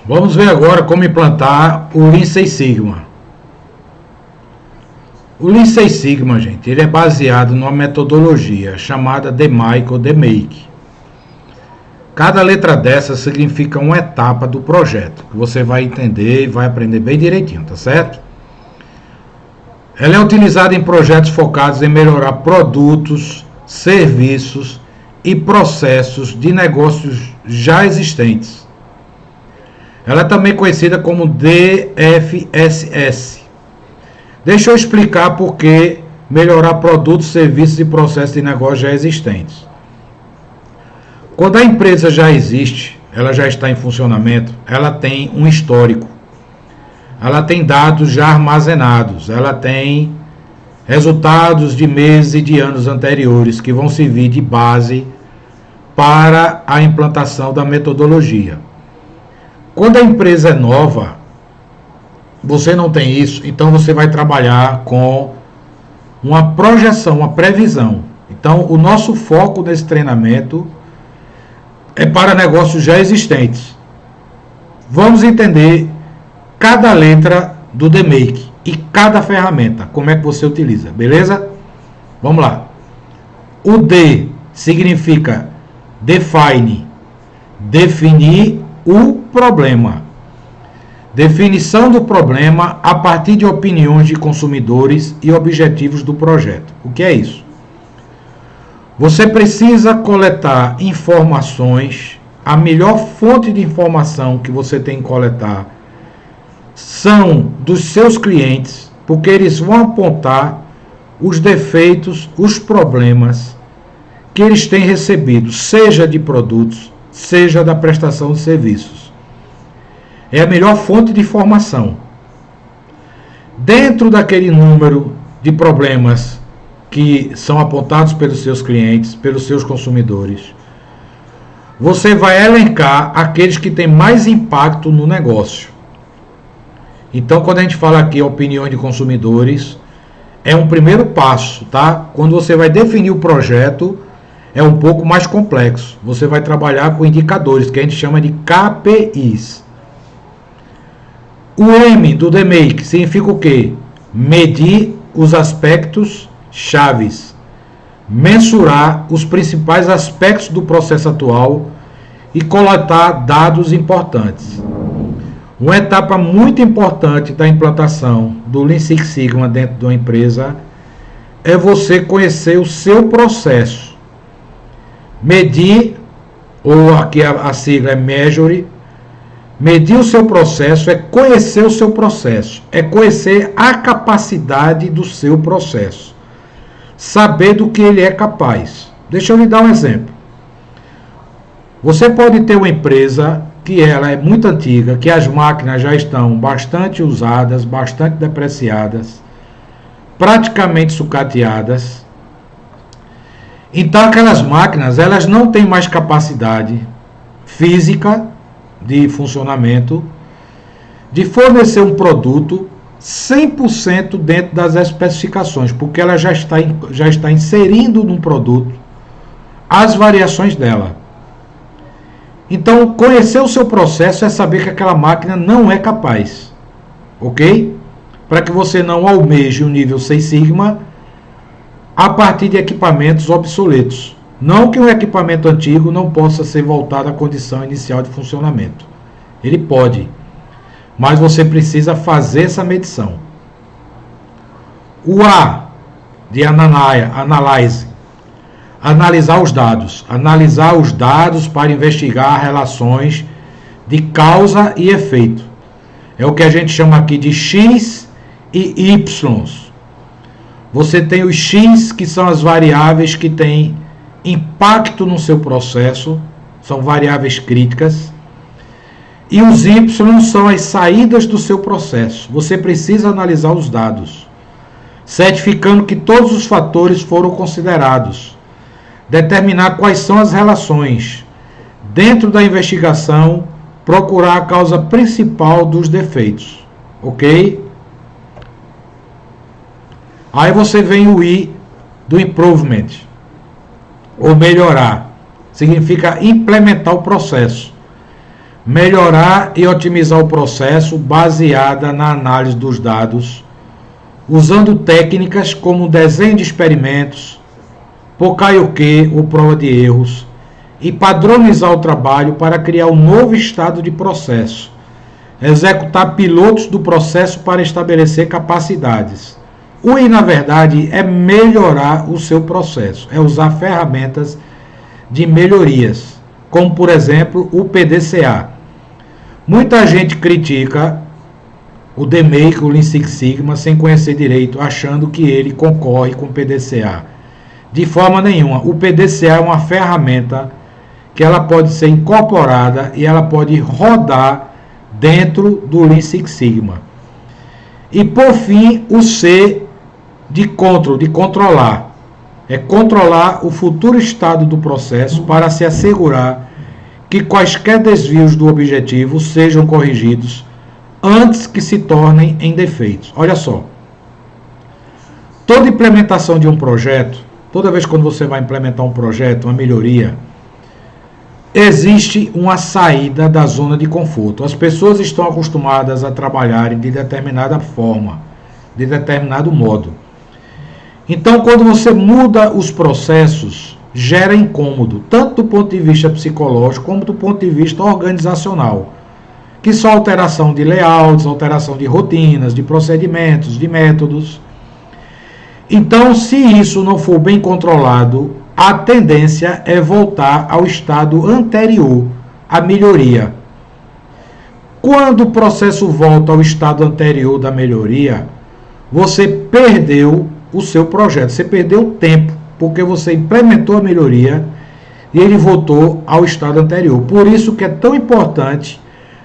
Vamos ver agora como implantar o Lean Six Sigma. O Lean Six Sigma, gente, ele é baseado numa metodologia chamada DMAIC ou DMAIC. Cada letra dessa significa uma etapa do projeto, que você vai entender e vai aprender bem direitinho, tá certo? Ela é utilizada em projetos focados em melhorar produtos, serviços e processos de negócios já existentes. Ela é também conhecida como DFSS. Deixa eu explicar por que melhorar produtos, serviços e processos de negócio já existentes. Quando a empresa já existe, ela já está em funcionamento, ela tem um histórico, ela tem dados já armazenados, ela tem resultados de meses e de anos anteriores que vão servir de base para a implantação da metodologia. Quando a empresa é nova, você não tem isso, então você vai trabalhar com uma projeção, uma previsão. Então, o nosso foco nesse treinamento é para negócios já existentes. Vamos entender cada letra do DMAIC e cada ferramenta, como é que você utiliza, beleza? Vamos lá. O D significa define, definir o problema. Definição do problema a partir de opiniões de consumidores e objetivos do projeto. O que é isso? Você precisa coletar informações. A melhor fonte de informação que você tem que coletar são dos seus clientes, porque eles vão apontar os defeitos, os problemas que eles têm recebido, seja de produtos, seja da prestação de serviços. É a melhor fonte de informação. Dentro daquele número de problemas que são apontados pelos seus clientes, pelos seus consumidores, você vai elencar aqueles que têm mais impacto no negócio. Então, quando a gente fala aqui opiniões de consumidores, é um primeiro passo, tá? Quando você vai definir o projeto, é um pouco mais complexo. Você vai trabalhar com indicadores, que a gente chama de KPIs. O M do DMAIC significa o quê? Medir os aspectos chaves. Mensurar os principais aspectos do processo atual e coletar dados importantes. Uma etapa muito importante da implantação do Lean Six Sigma dentro de uma empresa é você conhecer o seu processo. Medir, ou aqui a sigla é Measure. Medir o seu processo é conhecer o seu processo, é conhecer a capacidade do seu processo, saber do que ele é capaz. Deixa eu lhe dar um exemplo. Você pode ter uma empresa que ela é muito antiga, que as máquinas já estão bastante usadas, bastante depreciadas, praticamente sucateadas. Então aquelas máquinas, elas não têm mais capacidade física de funcionamento, de fornecer um produto 100% dentro das especificações, porque ela já está inserindo no produto as variações dela. Então, conhecer o seu processo é saber que aquela máquina não é capaz, ok? Para que você não almeje o nível Six Sigma a partir de equipamentos obsoletos. Não que um equipamento antigo não possa ser voltado à condição inicial de funcionamento. Ele pode, mas você precisa fazer essa medição. O A de Analyze. Analisar os dados. Analisar os dados para investigar relações de causa e efeito. É o que a gente chama aqui de X e Y. Você tem os X, que são as variáveis que têm impacto no seu processo, são variáveis críticas, e os Y são as saídas do seu processo. Você precisa analisar os dados, certificando que todos os fatores foram considerados, determinar quais são as relações, dentro da investigação, procurar a causa principal dos defeitos, ok? Aí você vem o I do Improvement, ou melhorar, significa implementar o processo. melhorar e otimizar o processo baseada na análise dos dados, usando técnicas como desenho de experimentos, Pokaioke ou prova de erros, e padronizar o trabalho para criar um novo estado de processo, executar pilotos do processo para estabelecer capacidades. O I, na verdade, é melhorar o seu processo, é usar ferramentas de melhorias, como, por exemplo, o PDCA. Muita gente critica o DMAIC, o Lean Six Sigma, sem conhecer direito, achando que ele concorre com o PDCA. De forma nenhuma. O PDCA é uma ferramenta que ela pode ser incorporada e ela pode rodar dentro do Lean Six Sigma. E, por fim, o C de control, de controlar. É controlar o futuro estado do processo para se assegurar que quaisquer desvios do objetivo sejam corrigidos antes que se tornem em defeitos. Olha só. Toda implementação de um projeto, toda vez quando você vai implementar um projeto, uma melhoria, existe uma saída da zona de conforto. As pessoas estão acostumadas a trabalharem de determinada forma, de determinado modo. Então, quando você muda os processos, gera incômodo, tanto do ponto de vista psicológico como do ponto de vista organizacional, que são alteração de layouts, alteração de rotinas, de procedimentos, de métodos. Então, se isso não for bem controlado, a tendência é voltar ao estado anterior à melhoria. Quando o processo volta ao estado anterior da melhoria, você perdeu o seu projeto, você perdeu tempo, porque você implementou a melhoria e ele voltou ao estado anterior. Por isso que é tão importante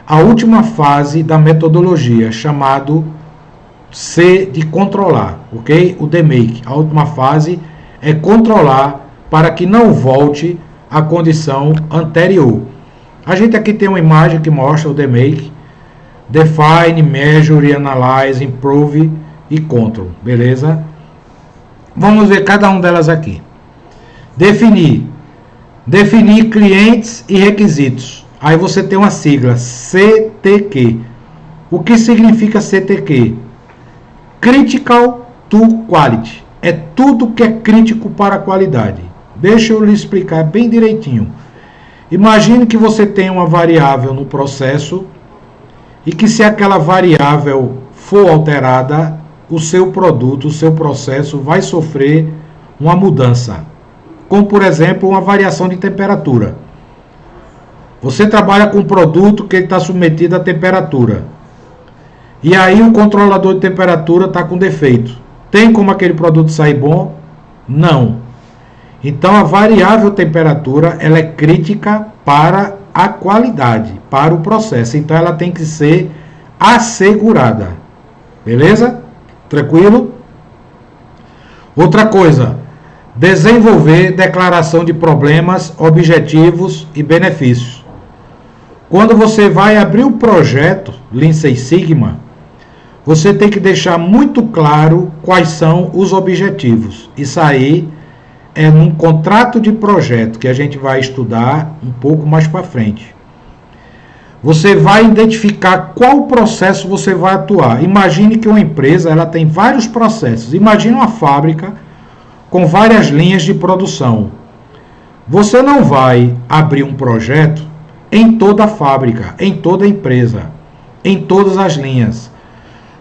a última fase da metodologia, chamado C de controlar, ok? O DMAIC, a última fase é controlar para que não volte à condição anterior. A gente aqui tem uma imagem que mostra o DMAIC, Define, Measure, Analyze, Improve e Control, beleza? Vamos ver cada uma delas aqui. Definir clientes e requisitos. Aí você tem uma sigla, CTQ. O que significa CTQ? Critical to Quality. É tudo que é crítico para a qualidade. Deixa eu lhe explicar bem direitinho. Imagine que você tem uma variável no processo e que, se aquela variável for alterada, o seu produto, o seu processo vai sofrer uma mudança. Como, por exemplo, uma variação de temperatura. Você trabalha com um produto que está submetido à temperatura. E aí o controlador de temperatura está com defeito. Tem como aquele produto sair bom? Não. Então a variável temperatura ela é crítica para a qualidade, para o processo. Então ela tem que ser assegurada. Beleza? Tranquilo? Outra coisa, desenvolver declaração de problemas, objetivos e benefícios. Quando você vai abrir o projeto Lean Six Sigma, você tem que deixar muito claro quais são os objetivos. Isso aí é num contrato de projeto que a gente vai estudar um pouco mais para frente. Você vai identificar qual processo você vai atuar. Imagine que uma empresa ela tem vários processos. Imagine uma fábrica com várias linhas de produção. Você não vai abrir um projeto em toda a fábrica, em toda a empresa, em todas as linhas.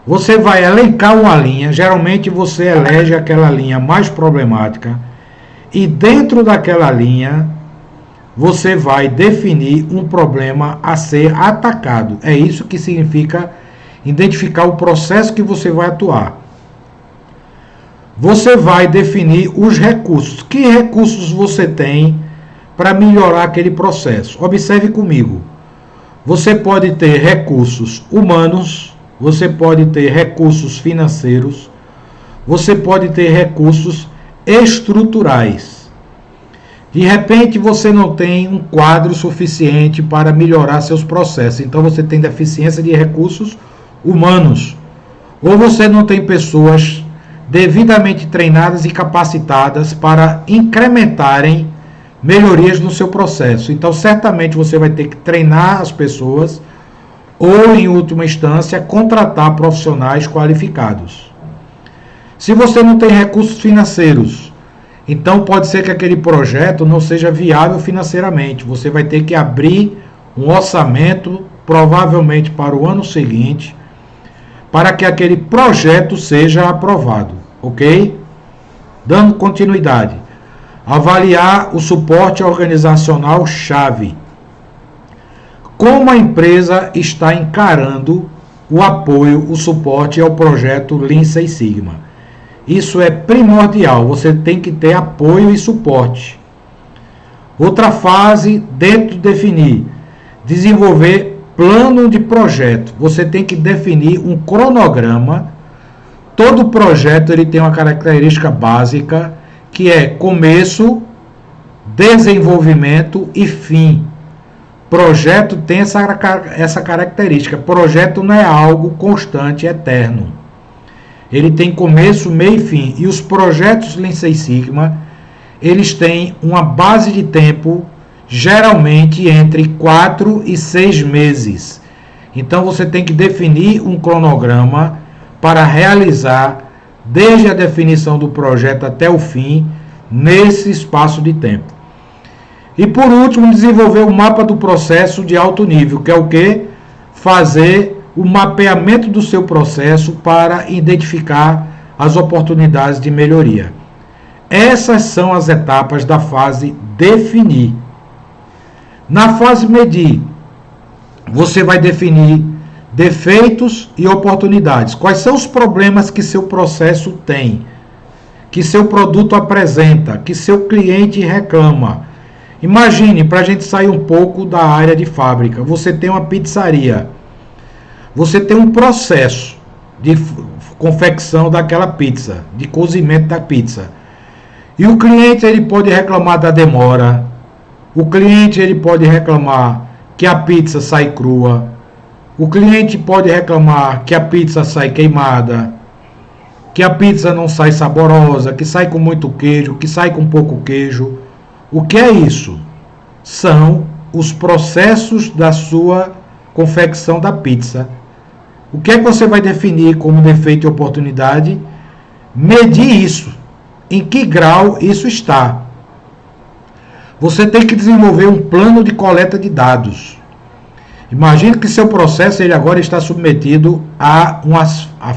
Você vai elencar uma linha, geralmente você elege aquela linha mais problemática e dentro daquela linha você vai definir um problema a ser atacado. É isso que significa identificar o processo que você vai atuar. Você vai definir os recursos. Que recursos você tem para melhorar aquele processo? Observe comigo. Você pode ter recursos humanos, você pode ter recursos financeiros, você pode ter recursos estruturais. De repente você não tem um quadro suficiente para melhorar seus processos, então você tem deficiência de recursos humanos. Ou você não tem pessoas devidamente treinadas e capacitadas para incrementarem melhorias no seu processo. Então, certamente você vai ter que treinar as pessoas ou, em última instância, contratar profissionais qualificados. Se você não tem recursos financeiros, então pode ser que aquele projeto não seja viável financeiramente. Você vai ter que abrir um orçamento, provavelmente para o ano seguinte, para que aquele projeto seja aprovado, ok? Dando continuidade. Avaliar o suporte organizacional chave. Como a empresa está encarando o apoio, o suporte ao projeto Lean Six Sigma. Isso é primordial, você tem que ter apoio e suporte. Outra fase, dentro de definir, desenvolver plano de projeto. Você tem que definir um cronograma. Todo projeto ele tem uma característica básica, que é começo, desenvolvimento e fim. Projeto tem essa característica. Projeto não é algo constante, eterno. Ele tem começo, meio e fim. E os projetos Lean Six Sigma, eles têm uma base de tempo, geralmente entre 4 e 6 meses. Então você tem que definir um cronograma para realizar, desde a definição do projeto até o fim, nesse espaço de tempo. E por último, desenvolver o mapa do processo de alto nível, que é o que? Fazer o mapeamento do seu processo para identificar as oportunidades de melhoria. Essas são as etapas da fase definir. Na fase medir, você vai definir defeitos e oportunidades. Quais são os problemas que seu processo tem, que seu produto apresenta, que seu cliente reclama. Imagine, para a gente sair um pouco da área de fábrica, você tem uma pizzaria. Você tem um processo de confecção daquela pizza, de cozimento da pizza. E o cliente ele pode reclamar da demora. O cliente ele pode reclamar que a pizza sai crua. O cliente pode reclamar que a pizza sai queimada, que a pizza não sai saborosa, que sai com muito queijo, que sai com pouco queijo. O que é isso? São os processos da sua confecção da pizza. O que é que você vai definir como defeito e oportunidade? Medir isso. Em que grau isso está? Você tem que desenvolver um plano de coleta de dados. Imagine que seu processo ele agora está submetido a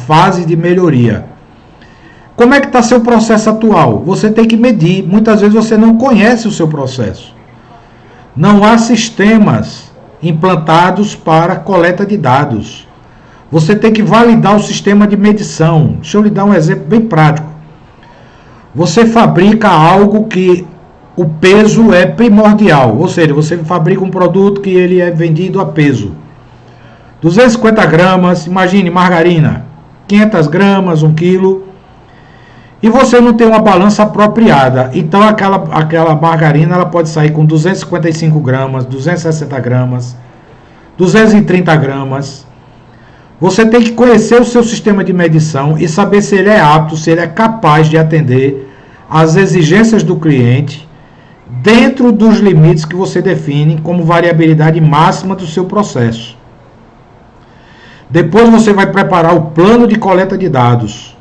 fase de melhoria. Como é que está seu processo atual? Você tem que medir. Muitas vezes você não conhece o seu processo. Não há sistemas implantados para coleta de dados. Você tem que validar o sistema de medição. Deixa eu lhe dar um exemplo bem prático. Você fabrica algo que o peso é primordial, ou seja, você fabrica um produto que ele é vendido a peso. 250 gramas, imagine margarina, 500 gramas, 1 quilo, e você não tem uma balança apropriada. Então aquela margarina ela pode sair com 255 gramas, 260 gramas, 230 gramas. Você tem que conhecer o seu sistema de medição e saber se ele é apto, se ele é capaz de atender às exigências do cliente dentro dos limites que você define como variabilidade máxima do seu processo. Depois você vai preparar o plano de coleta de dados.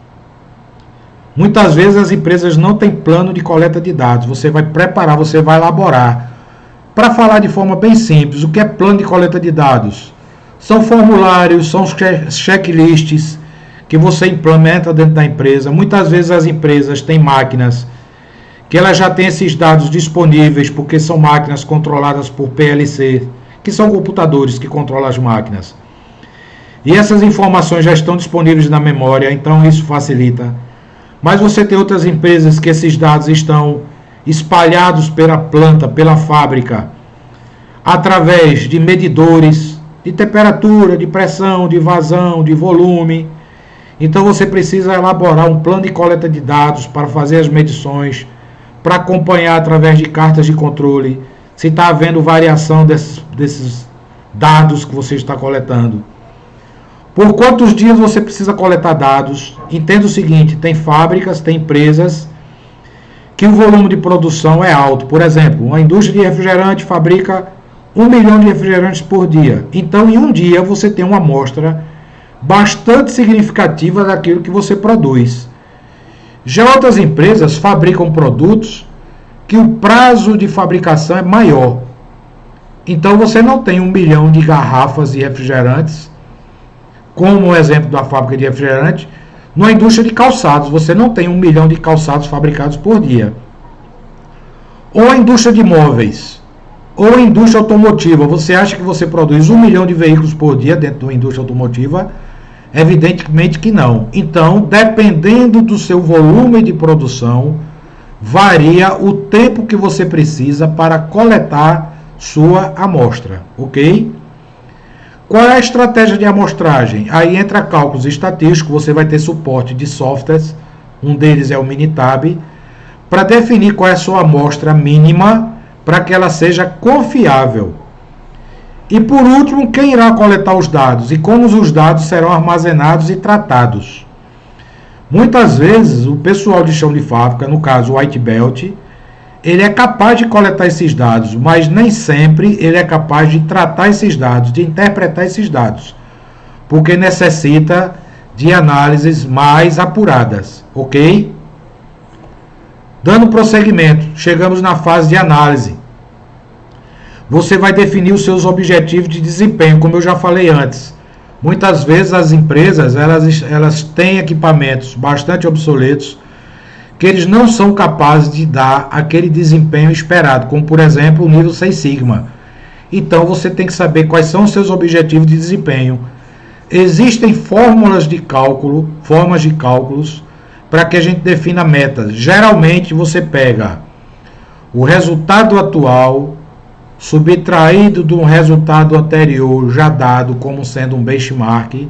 Muitas vezes as empresas não têm plano de coleta de dados. Você vai preparar, você vai elaborar. Para falar de forma bem simples, o que é plano de coleta de dados? São formulários, são checklists que você implementa dentro da empresa. Muitas vezes as empresas têm máquinas que elas já têm esses dados disponíveis, porque são máquinas controladas por PLC, que são computadores que controlam as máquinas. E essas informações já estão disponíveis na memória, então isso facilita. Mas você tem outras empresas que esses dados estão espalhados pela planta, pela fábrica, através de medidores de temperatura, de pressão, de vazão, de volume. Então você precisa elaborar um plano de coleta de dados para fazer as medições, para acompanhar através de cartas de controle se está havendo variação desses dados que você está coletando. Por quantos dias você precisa coletar dados? Entenda o seguinte, tem fábricas, tem empresas que o volume de produção é alto. Por exemplo, uma indústria de refrigerante fabrica 1 milhão de refrigerantes por dia. Então, em um dia, você tem uma amostra bastante significativa daquilo que você produz. Já outras empresas fabricam produtos que o prazo de fabricação é maior. Então, você não tem 1 milhão de garrafas de refrigerantes, como o exemplo da fábrica de refrigerante. Na indústria de calçados, você não tem 1 milhão de calçados fabricados por dia. Ou a indústria de móveis, ou a indústria automotiva. Você acha que você produz 1 milhão de veículos por dia dentro de uma indústria automotiva? Evidentemente que não. Então, dependendo do seu volume de produção, varia o tempo que você precisa para coletar sua amostra, ok? Qual é a estratégia de amostragem? Aí entra cálculos estatísticos, você vai ter suporte de softwares, um deles é o Minitab, para definir qual é a sua amostra mínima para que ela seja confiável. E por último, quem irá coletar os dados e como os dados serão armazenados e tratados. Muitas vezes o pessoal de chão de fábrica, no caso o White Belt, ele é capaz de coletar esses dados, mas nem sempre ele é capaz de tratar esses dados, de interpretar esses dados, porque necessita de análises mais apuradas, ok? Dando prosseguimento, chegamos na fase de análise. Você vai definir os seus objetivos de desempenho, como eu já falei antes. Muitas vezes as empresas elas têm equipamentos bastante obsoletos, que eles não são capazes de dar aquele desempenho esperado, como por exemplo o nível 6 Sigma. Então você tem que saber quais são os seus objetivos de desempenho. Existem formas de cálculos para que a gente defina metas. Geralmente você pega o resultado atual subtraído de um resultado anterior já dado como sendo um benchmark.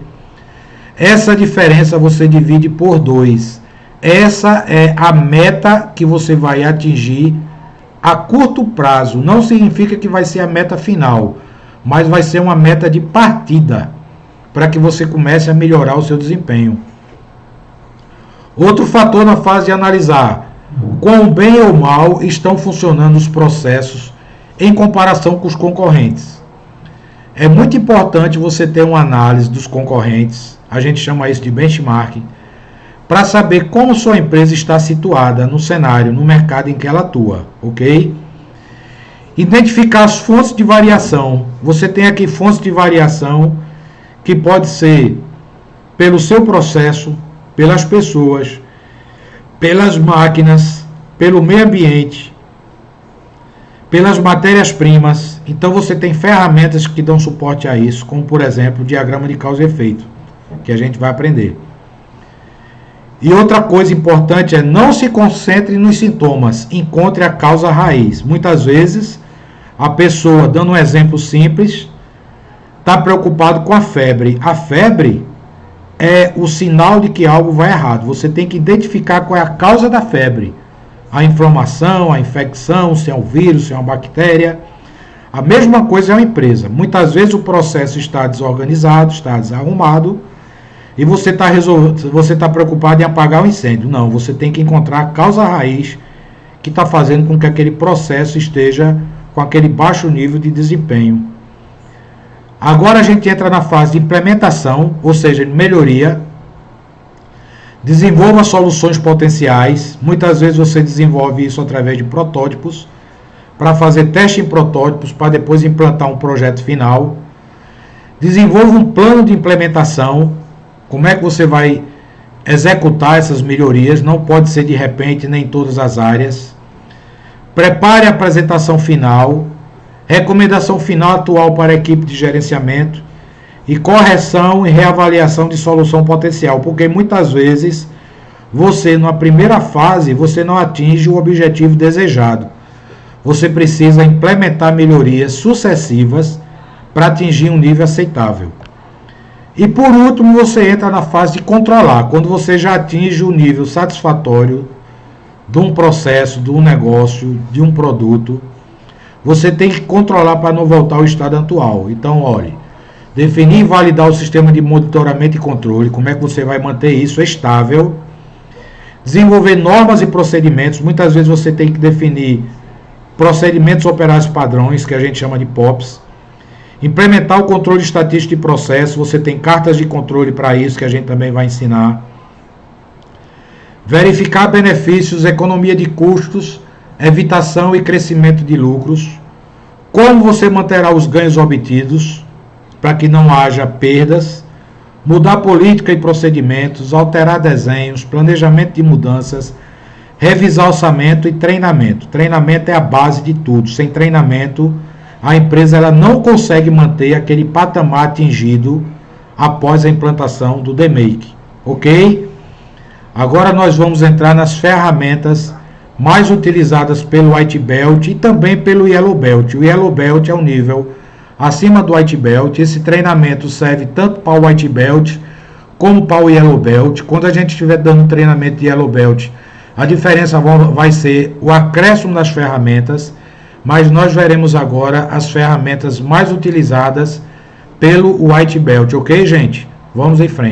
Essa diferença você divide por 2. Essa é a meta que você vai atingir a curto prazo. Não significa que vai ser a meta final, mas vai ser uma meta de partida para que você comece a melhorar o seu desempenho. Outro fator na fase de analisar: quão bem ou mal estão funcionando os processos em comparação com os concorrentes. É muito importante você ter uma análise dos concorrentes, a gente chama isso de benchmark, para saber como sua empresa está situada no cenário, no mercado em que ela atua, ok? Identificar as fontes de variação. Você tem aqui fontes de variação que pode ser pelo seu processo, pelas pessoas, pelas máquinas, pelo meio ambiente, pelas matérias-primas. Então você tem ferramentas que dão suporte a isso, como por exemplo o diagrama de causa e efeito, que a gente vai aprender. E outra coisa importante é não se concentre nos sintomas, encontre a causa raiz. Muitas vezes a pessoa, dando um exemplo simples, está preocupado com a febre. A febre é o sinal de que algo vai errado. Você tem que identificar qual é a causa da febre. A inflamação, a infecção, se é um vírus, se é uma bactéria. A mesma coisa é uma empresa. Muitas vezes o processo está desorganizado, está desarrumado, e você está preocupado em apagar o incêndio. Não, você tem que encontrar a causa raiz que está fazendo com que aquele processo esteja com aquele baixo nível de desempenho. Agora a gente entra na fase de implementação, ou seja, de melhoria. Desenvolva soluções potenciais. Muitas vezes você desenvolve isso através de protótipos, para fazer teste em protótipos, para depois implantar um projeto final. Desenvolva um plano de implementação. Como é que você vai executar essas melhorias? Não pode ser de repente, nem em todas as áreas. Prepare a apresentação final, recomendação final atual para a equipe de gerenciamento e correção e reavaliação de solução potencial, porque muitas vezes você, na primeira fase, você não atinge o objetivo desejado. Você precisa implementar melhorias sucessivas para atingir um nível aceitável. E por último, você entra na fase de controlar, quando você já atinge o nível satisfatório de um processo, de um negócio, de um produto. Você tem que controlar para não voltar ao estado atual. Então, olhe, definir e validar o sistema de monitoramento e controle, como é que você vai manter isso estável. Desenvolver normas e procedimentos. Muitas vezes você tem que definir procedimentos operários padrões, que a gente chama de POPs. Implementar o controle estatístico de processo. Você tem cartas de controle para isso, que a gente também vai ensinar. Verificar benefícios, economia de custos, evitação e crescimento de lucros. Como você manterá os ganhos obtidos, para que não haja perdas. Mudar política e procedimentos, alterar desenhos, planejamento de mudanças, revisar orçamento e treinamento. Treinamento é a base de tudo. Sem treinamento, a empresa ela não consegue manter aquele patamar atingido após a implantação do DMAIC. Ok? Agora nós vamos entrar nas ferramentas mais utilizadas pelo White Belt e também pelo Yellow Belt. O Yellow Belt é um nível acima do White Belt. Esse treinamento serve tanto para o White Belt como para o Yellow Belt. Quando a gente estiver dando treinamento de Yellow Belt, a diferença vai ser o acréscimo das ferramentas, mas nós veremos agora as ferramentas mais utilizadas pelo White Belt, ok, gente? Vamos em frente.